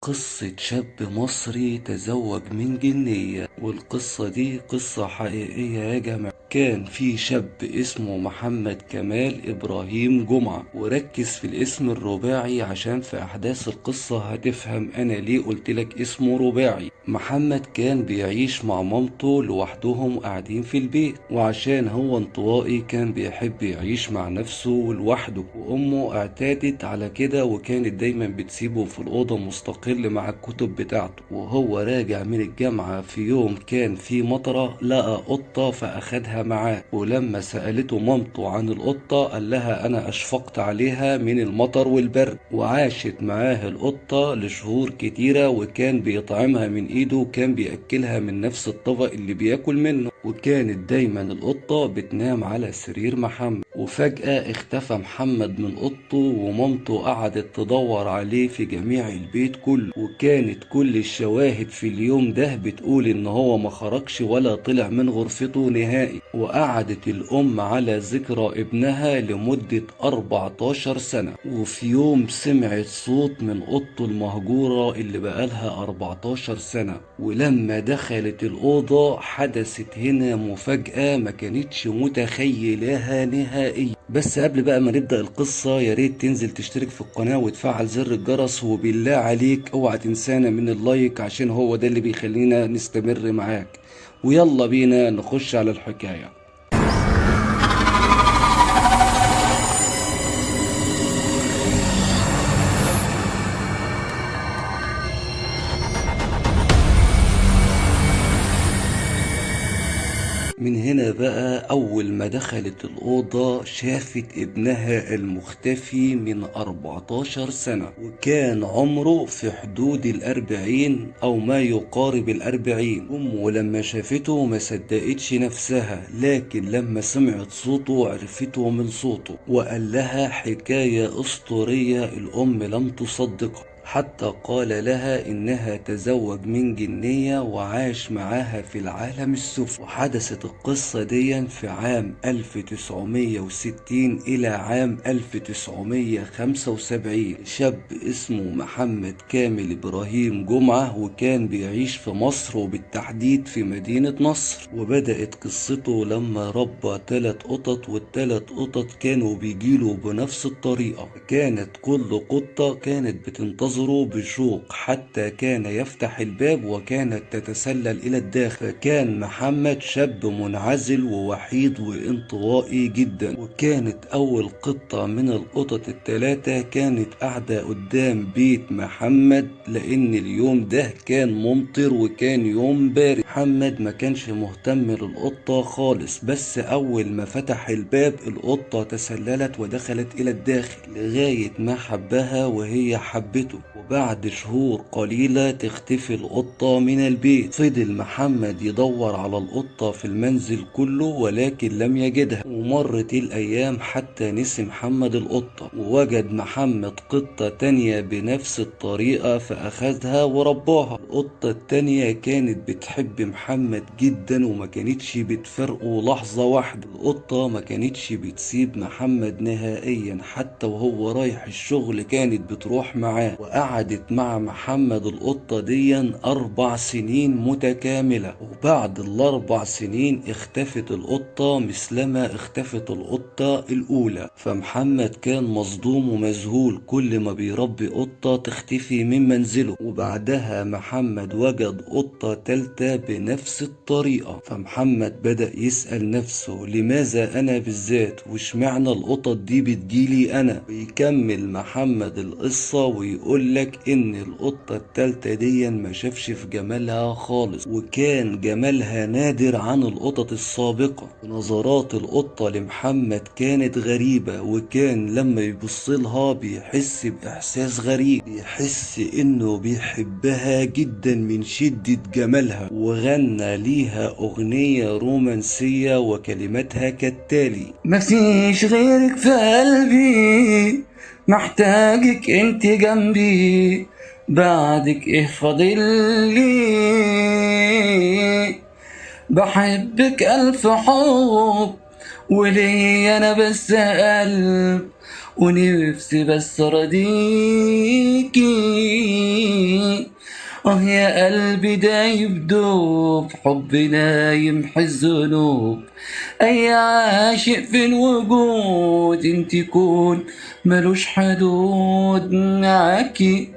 قصة شاب مصري تزوج من جنية، والقصة دي قصة حقيقية يا جماعة. كان في شاب اسمه محمد كمال إبراهيم جمعة، وركز في الاسم الرباعي عشان في أحداث القصة هتفهم أنا ليه قلتلك اسمه رباعي. محمد كان بيعيش مع مامته لوحدهم قاعدين في البيت، وعشان هو انطوائي كان بيحب يعيش مع نفسه لوحده، وأمه اعتادت على كده وكانت دايما بتسيبه في الأوضة مستقل مع الكتب بتاعته. وهو راجع من الجامعة في يوم كان في مطرة لقى قطة فأخدها معاه، ولما سألته مامته عن القطة قال لها أنا أشفقت عليها من المطر والبرد. وعاشت معاه القطة لشهور كتيرة، وكان بيطعمها من إيده وكان بيأكلها من نفس الطبق اللي بياكل منه، وكانت دايما القطة بتنام على سرير محمد. وفجأة اختفى محمد من أوضته، ومامته قعدت تدور عليه في جميع البيت كله، وكانت كل الشواهد في اليوم ده بتقول ان هو ما خرجش ولا طلع من غرفته نهائي. وقعدت الأم على ذكرى ابنها لمدة 14 سنة، وفي يوم سمعت صوت من أوضته المهجورة اللي بقالها 14 سنة، ولما دخلت الأوضة حدثت هنا مفاجأة ما كانتش متخيلها نهائيا. بس قبل بقى ما نبدأ القصة يا ريت تنزل تشترك في القناة وتفعل زر الجرس، وبالله عليك اوعى تنسانا من اللايك عشان هو ده اللي بيخلينا نستمر معاك. ويلا بينا نخش على الحكاية. من هنا بقى أول ما دخلت الأوضة شافت ابنها المختفي من 14 سنة، وكان عمره في حدود 40 أو ما يقارب 40. أمه لما شافته ما صدقتش نفسها، لكن لما سمعت صوته عرفته من صوته، وقال لها حكاية أسطورية الأم لم تصدقها، حتى قال لها إنها تزوج من جنية وعاش معاها في العالم السفلي. وحدثت القصة دي في عام 1960 إلى عام 1975. شاب اسمه محمد كامل إبراهيم جمعة، وكان بيعيش في مصر وبالتحديد في مدينة نصر. وبدأت قصته لما ربى 3 قطط، وال3 قطط كانوا بيجيله بنفس الطريقة. كانت كل قطة كانت بتنتظر بشوق حتى كان يفتح الباب وكانت تتسلل إلى الداخل. فكان محمد شاب منعزل ووحيد وانطوائي جدا، وكانت أول قطة من القطط ال3 كانت قاعدة قدام بيت محمد، لأن اليوم ده كان ممطر وكان يوم بارد. محمد ما كانش مهتم للقطة خالص، بس أول ما فتح الباب القطة تسللت ودخلت إلى الداخل لغاية ما حبها وهي حبته. وبعد شهور قليلة تختفي القطة من البيت. فضل محمد يدور على القطة في المنزل كله ولكن لم يجدها، ومرت الأيام حتى نسي محمد القطة، ووجد محمد قطة تانية بنفس الطريقة فأخذها ورباها. القطة التانية كانت بتحب محمد جدا وما كانتش بتفرقه لحظة واحدة. القطة ما كانتش بتسيب محمد نهائيا، حتى وهو رايح الشغل كانت بتروح معاه. وقعدت مع محمد القطة دي 4 سنين متكاملة، وبعد ال4 سنين اختفت القطة مثلما اختفت القطة الأولى. فمحمد كان مصدوم ومذهول، كل ما بيربي قطة تختفي من منزله. وبعدها محمد وجد قطة تالتة بنفس الطريقة، فمحمد بدأ يسأل نفسه لماذا أنا بالذات، واشمعنى القطط دي بتجيلي أنا. ويكمل محمد القصة ويقول لك ان القطة التالتة دي ما شافش في جمالها خالص، وكان جمالها نادر عن القطط السابقة. نظرات القطة لمحمد كانت غريبة، وكان لما يبصلها بيحس بإحساس غريب، بيحس انه بيحبها جدا من شدة جمالها. وغنى ليها اغنية رومانسية وكلماتها كالتالي: مفيش غيرك في قلبي، محتاجك انت جنبي، بعدك ايه فاضلي، بحبك الف حب ولي انا بس قلب ونفسي بس ارضيكي. اه يا قلبي دايب دوب حبنا يمحي الذنوب. اي عاشق في الوجود انت يكون ملوش حدود. معاكي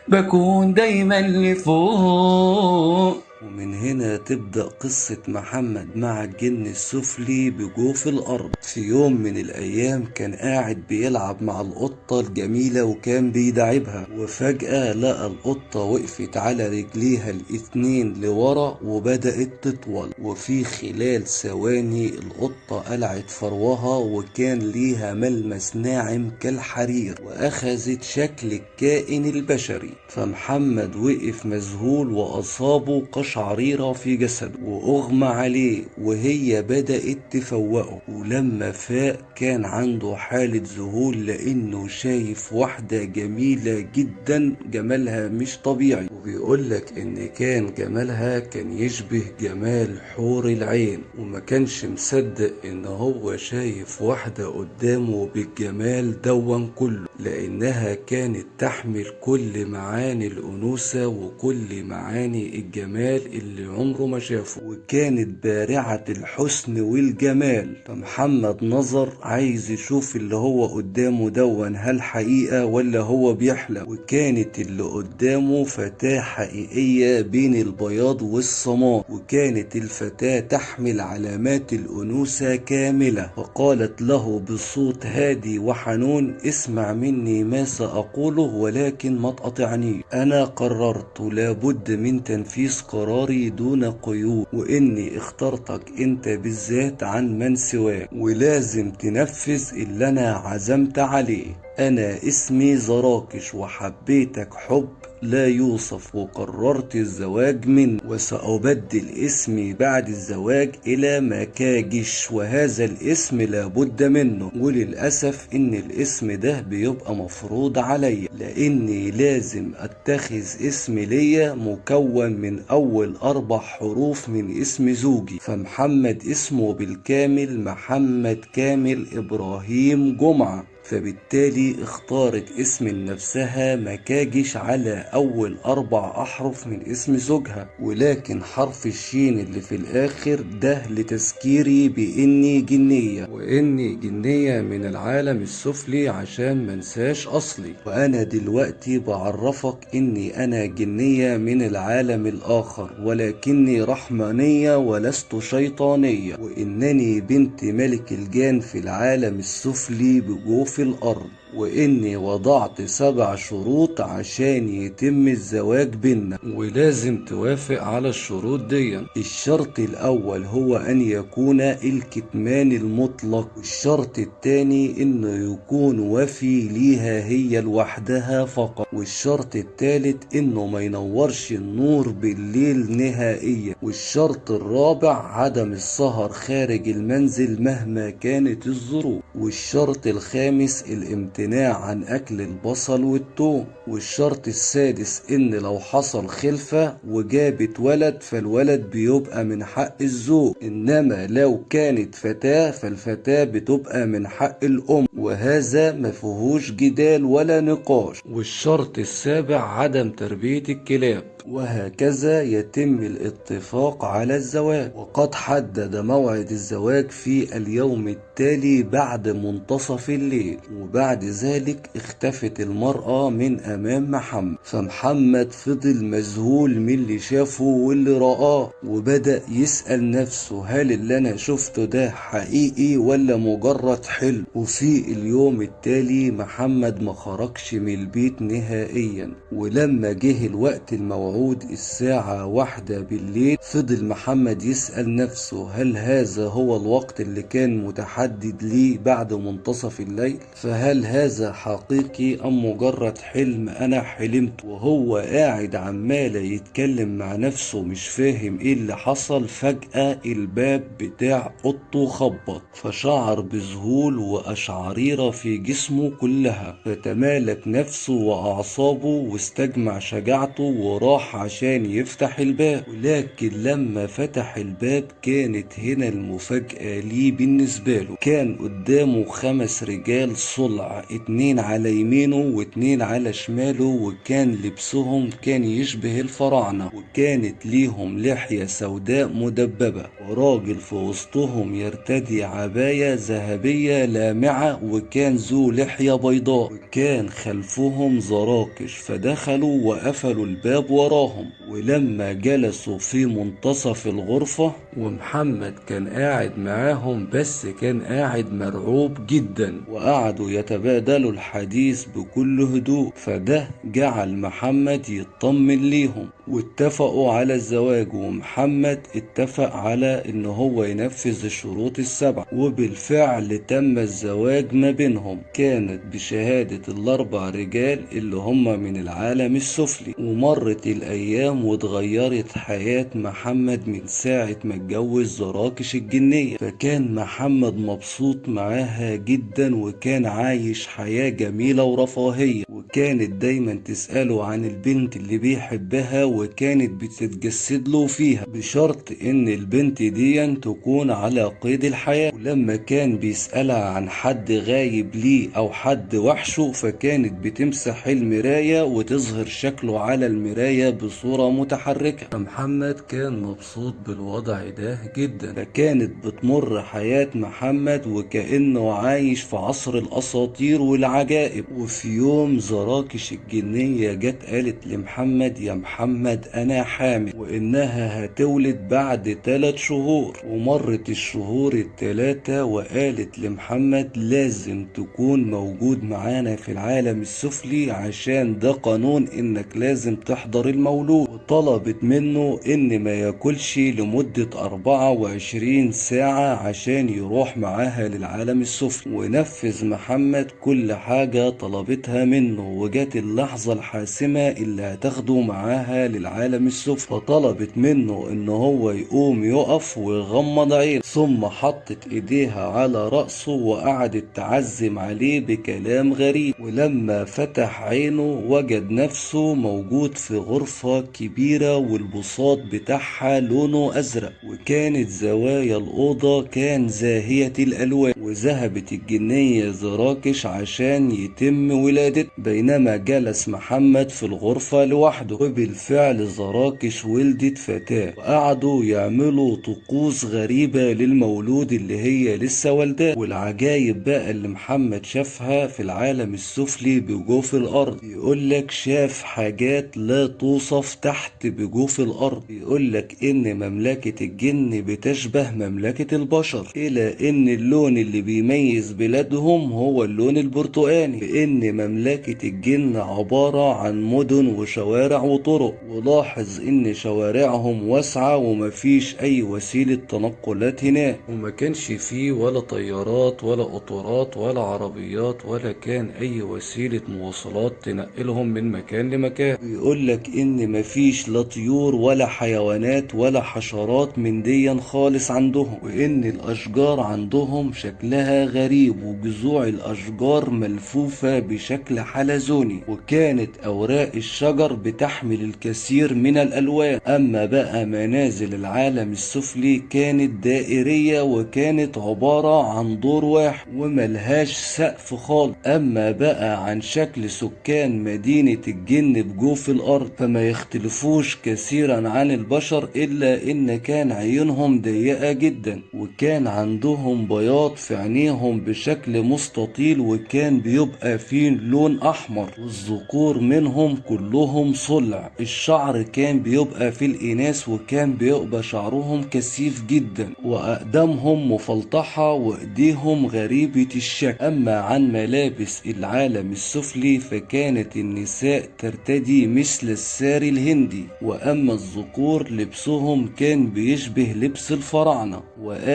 بكون دايما لفوق. ومن هنا تبدأ قصة محمد مع الجن السفلي بجوف الأرض. في يوم من الأيام كان قاعد بيلعب مع القطة الجميلة وكان بيداعبها، وفجأة لقى القطة وقفت على رجليها الاتنين لورا وبدأت تطول، وفي خلال ثواني القطة قلعت فروها وكان ليها ملمس ناعم كالحرير وأخذت شكل الكائن البشري. فمحمد وقف مذهول وأصابه قشعريرة في جسده وأغمى عليه، وهي بدأت تفوقه. ولما فاق كان عنده حالة ذهول لأنه شايف واحدة جميلة جدا جمالها مش طبيعي، وبيقولك إن كان جمالها كان يشبه جمال حور العين، وما كانش مصدق إن هو شايف واحدة قدامه بالجمال دون كله، لأنها كانت تحمل كل معاني الأنوثة وكل معاني الجمال اللي عمره ما شافه، وكانت بارعة الحسن والجمال. فمحمد نظر عايز يشوف اللي هو قدامه دون هل حقيقة ولا هو بيحلم، وكانت اللي قدامه فتاة حقيقية بين البياض والسمار، وكانت الفتاة تحمل علامات الأنوثة كاملة. فقالت له بصوت هادي وحنون: اسمع مني ما سأقوله ولكن ما تقطعني. أنا قررت لابد من تنفيذ قراري دون قيود، وإني اخترتك أنت بالذات عن من سواك، ولازم تنفذ اللي أنا عزمت عليه. أنا اسمي زراكش وحبيتك حب لا يوصف، وقررت الزواج منه، وسأبدل اسمي بعد الزواج إلى مكاجش، وهذا الاسم لابد منه. وللأسف إن الاسم ده بيبقى مفروض عليا، لأني لازم أتخذ اسم ليا مكون من أول 4 حروف من اسم زوجي. فمحمد اسمه بالكامل محمد كامل إبراهيم جمعة، فبالتالي اختارت اسم لنفسها مكاجش على أول 4 أحرف من اسم زوجها، ولكن حرف الشين اللي في الآخر ده لتذكيري بإني جنية، وإني جنية من العالم السفلي عشان منساش أصلي. وأنا دلوقتي بعرفك إني أنا جنية من العالم الآخر، ولكني رحمانية ولست شيطانية، وإنني بنت ملك الجان في العالم السفلي بجوف الأرض، وإني وضعت 7 شروط عشان يتم الزواج بينا، ولازم توافق على الشروط دي. الشرط الأول هو أن يكون الكتمان المطلق، والشرط الثاني إنه يكون وفي ليها هي لوحدها فقط، والشرط الثالث إنه ما ينورش النور بالليل نهائيا، والشرط الرابع عدم السهر خارج المنزل مهما كانت الظروف، والشرط الخامس الامتناع عن أكل البصل والثوم، والشرط السادس إن لو حصل خلفة وجابت ولد فالولد بيبقى من حق الزوج، إنما لو كانت فتاة فالفتاة بتبقى من حق الأم، وهذا مفيهوش جدال ولا نقاش. والشرط السابع عدم تربية الكلاب. وهكذا يتم الاتفاق على الزواج، وقد حدد موعد الزواج في اليوم التالي بعد منتصف الليل، وبعد ذلك اختفت المرأة من أمام محمد. فمحمد فضل مذهول من اللي شافه واللي رآه، وبدأ يسأل نفسه هل اللي أنا شفته ده حقيقي ولا مجرد حلم. وفي اليوم التالي محمد ما خرجش من البيت نهائيا، ولما جه الوقت الموعود الساعة 1 بالليل فضل محمد يسأل نفسه هل هذا هو الوقت اللي كان متحدد محدد ليه بعد منتصف الليل؟ فهل هذا حقيقي أم مجرد حلم أنا حلمت؟ وهو قاعد عمال يتكلم مع نفسه مش فاهم ايه اللي حصل، فجأة الباب بتاع اوضته خبط، فشعر بذهول وأشعريرة في جسمه كلها، فتمالك نفسه وأعصابه واستجمع شجاعته وراح عشان يفتح الباب. ولكن لما فتح الباب كانت هنا المفاجأة ليه بالنسبة له. كان قدامه 5 رجال صلع، 2 على يمينه و2 على شماله، وكان لبسهم كان يشبه الفراعنة، وكانت ليهم لحية سوداء مدببة، وراجل في وسطهم يرتدي عباية ذهبية لامعة وكان ذو لحية بيضاء، وكان خلفهم زراكش، فدخلوا وقفلوا الباب وراهم. ولما جلسوا في منتصف الغرفة ومحمد كان قاعد معاهم، بس كان قاعد مرعوب جدا، وقعدوا يتبادلوا الحديث بكل هدوء، فده جعل محمد يطمن ليهم، واتفقوا على الزواج. ومحمد اتفق على ان هو ينفذ الشروط ال7، وبالفعل تم الزواج ما بينهم. كانت بشهادة ال4 رجال اللي هم من العالم السفلي. ومرت الايام واتغيرت حياة محمد من ساعة ما اتجوز زراكش الجنية، فكان محمد مبسوط معاها جدا، وكان عايش حياة جميلة ورفاهية، وكانت دايما تسأله عن البنت اللي بيحبها، وكانت بتتجسد له فيها بشرط ان البنت دي تكون على قيد الحياة. ولما كان بيسألها عن حد غايب ليه او حد وحشه، فكانت بتمسح المراية وتظهر شكله على المراية بصورة متحركة. فمحمد كان مبسوط بالوضع ده جدا، فكانت بتمر حياة محمد وكأنه عايش في عصر الاساطير والعجائب. وفي يوم زراكش الجنية جت قالت لمحمد: يا محمد انا حامل، وانها هتولد بعد 3 شهور. ومرت الشهور ال3 وقالت لمحمد: لازم تكون موجود معانا في العالم السفلي، عشان ده قانون انك لازم تحضر المولود. وطلبت منه ان ما ياكلش لمدة 24 ساعة عشان يروح معاها للعالم السفلي. ونفذ محمد كل حاجة طلبتها منه، وجات اللحظة الحاسمة اللي هتاخده معاها للعالم السفلي، فطلبت منه ان هو يقوم يقف ويغمض عينه، ثم حطت ايديها على رأسه وقعدت تعزم عليه بكلام غريب. ولما فتح عينه وجد نفسه موجود في غرفة كبيرة، والبساط بتاعها لونه ازرق، وكانت زوايا الأوضة كان زاهية الألوان. وذهبت الجنية زراكش عشان يتم ولادته، بينما جلس محمد في الغرفة لوحده. وبالفعل زراكش ولدت فتاة، وقعدوا يعملوا طقوس غريبة للمولود اللي هي لسه والداه. والعجايب بقى اللي محمد شافها في العالم السفلي بجوف الأرض، يقولك شاف حاجات لا توصف تحت بجوف الأرض. يقولك إن مملكة الجن بتشبه مملكة البشر، إلى إن اللون اللي بيميز بلادهم هو اللون البرتقاني، بإن مملكة الجن عبارة عن مدن وشوارع وطرق. ولاحظ إن شوارعهم واسعة ومفيش أي وسيلة تنقلات هناك، وما كانش فيه ولا طيارات ولا قطارات ولا عربيات، ولا كان أي وسيلة مواصلات تنقلهم من مكان لمكان. بيقولك إن مفيش لا طيور ولا حيوانات ولا حشرات من ديا خالص عندهم، وإن الأشجار عندهم شكلها غريب، وجذوع الأشجار ملفوفة بشكل حلزوني، وكانت أوراق الشجر بتحمل الكثير من الألوان. أما بقى منازل العالم السفلي كانت دائرية، وكانت عبارة عن دور واحد وملهاش سقف خالص. أما بقى عن شكل سكان مدينة الجن بجوف الأرض، فما يختلفوش كثيرا عن البشر، إلا إن كان عيونهم ضيقة جدا، وكان عندهم بياض في عينيهم بشكل مستطيل، وكان بيبقى فيه لون أحمر. والذكور منهم كلهم صلع. الشعر كان بيبقى في الإناث، وكان بيبقى شعرهم كثيف جدا، وأقدامهم مفلطحة، وإيديهم غريبة الشكل. أما عن ملابس العالم السفلي فكانت النساء ترتدي مثل الساري الهندي، وأما الذكور لبسهم كان بيشبه لبس الفراعنة.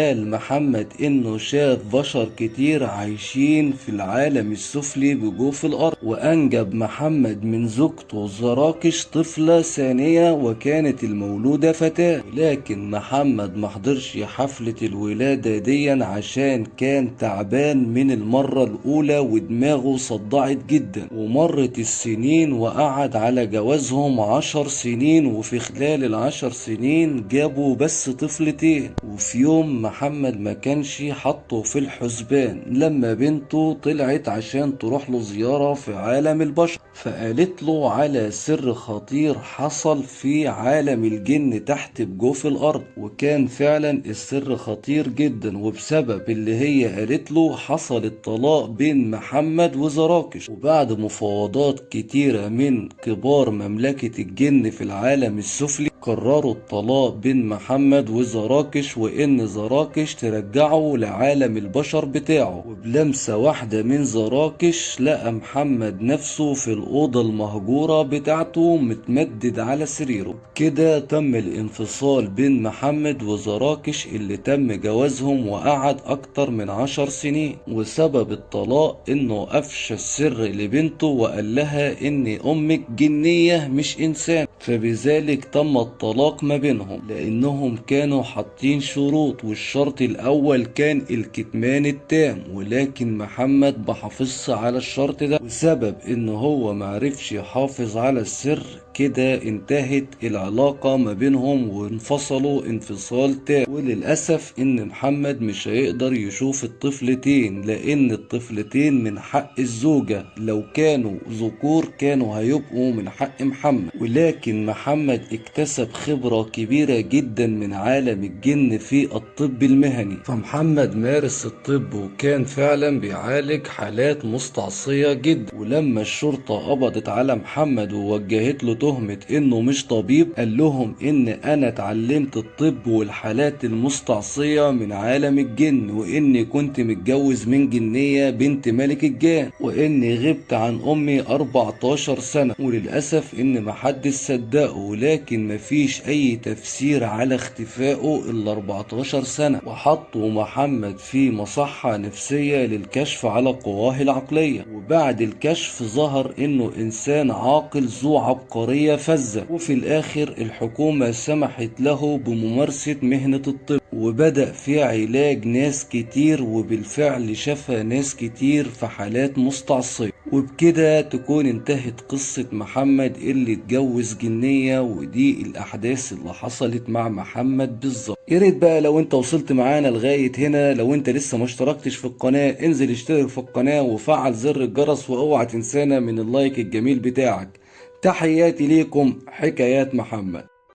قال محمد انه شاف بشر كتير عايشين في العالم السفلي بجوف الارض، وانجب محمد من زوجته زراكش طفلة ثانية وكانت المولودة فتاة. لكن محمد محضرش حفلة الولادة دي عشان كان تعبان من المرة الاولى ودماغه صدعت جدا. ومرت السنين وقعد على جوازهم 10 سنين، وفي خلال ال10 سنين جابوا بس طفلتين. وفي يوم محمد ما كانش حطه في الحسبان لما بنته طلعت عشان تروح له زيارة في عالم البشر، فقالت له على سر خطير حصل في عالم الجن تحت بجوف الارض. وكان فعلا السر خطير جدا، وبسبب اللي هي قالت له حصل الطلاق بين محمد وزراكش. وبعد مفاوضات كتيرة من كبار مملكة الجن في العالم السفلي قرروا الطلاق بين محمد وزراكش، وان زراكش ترجعه لعالم البشر بتاعه. وبلمسة واحدة من زراكش لقى محمد نفسه في الأوضة المهجورة بتاعته متمدد على سريره. كده تم الانفصال بين محمد وزراكش اللي تم جوازهم وقعد أكتر من 10 سنين. وسبب الطلاق انه أفشى السر لبنته وقال لها ان امك جنية مش انسان، فبذلك تم الطلاق ما بينهم لانهم كانوا حاطين شروط، والشرط الاول كان الكتمان التام، ولكن محمد ما حافظش على الشرط ده. وسبب ان هو معرفش يحافظ على السر كده انتهت العلاقة ما بينهم وانفصلوا انفصال تام. وللأسف ان محمد مش هيقدر يشوف الطفلتين، لان الطفلتين من حق الزوجة، لو كانوا ذكور كانوا هيبقوا من حق محمد. ولكن محمد اكتسب خبرة كبيرة جدا من عالم الجن في الطب المهني، فمحمد مارس الطب وكان فعلا بيعالج حالات مستعصية جدا. ولما الشرطة قبضت على محمد ووجهت له تهمة انه مش طبيب، قال لهم ان انا اتعلمت الطب والحالات المستعصية من عالم الجن، واني كنت متجوز من جنية بنت ملك الجان، واني غبت عن امي 14 سنة. وللأسف ان محدش صدقه، لكن مفيش اي تفسير على اختفائه الا 14 سنة. وحطوا محمد في مصحة نفسية للكشف على قواه العقلية، وبعد الكشف ظهر انه انسان عاقل ذو عبقرية فذة. وفي الاخر الحكومة سمحت له بممارسة مهنة الطب، وبدأ في علاج ناس كتير، وبالفعل شفى ناس كتير في حالات مستعصية. وبكده تكون انتهت قصة محمد اللي اتجوز جنية، ودي الأحداث اللي حصلت مع محمد بالظبط. ياريت بقى لو انت وصلت معانا لغاية هنا، لو انت لسه ما اشتركتش في القناة انزل اشترك في القناة وفعل زر الجرس، واوعى تنسانا من اللايك الجميل بتاعك. تحياتي ليكم، حكايات محمد.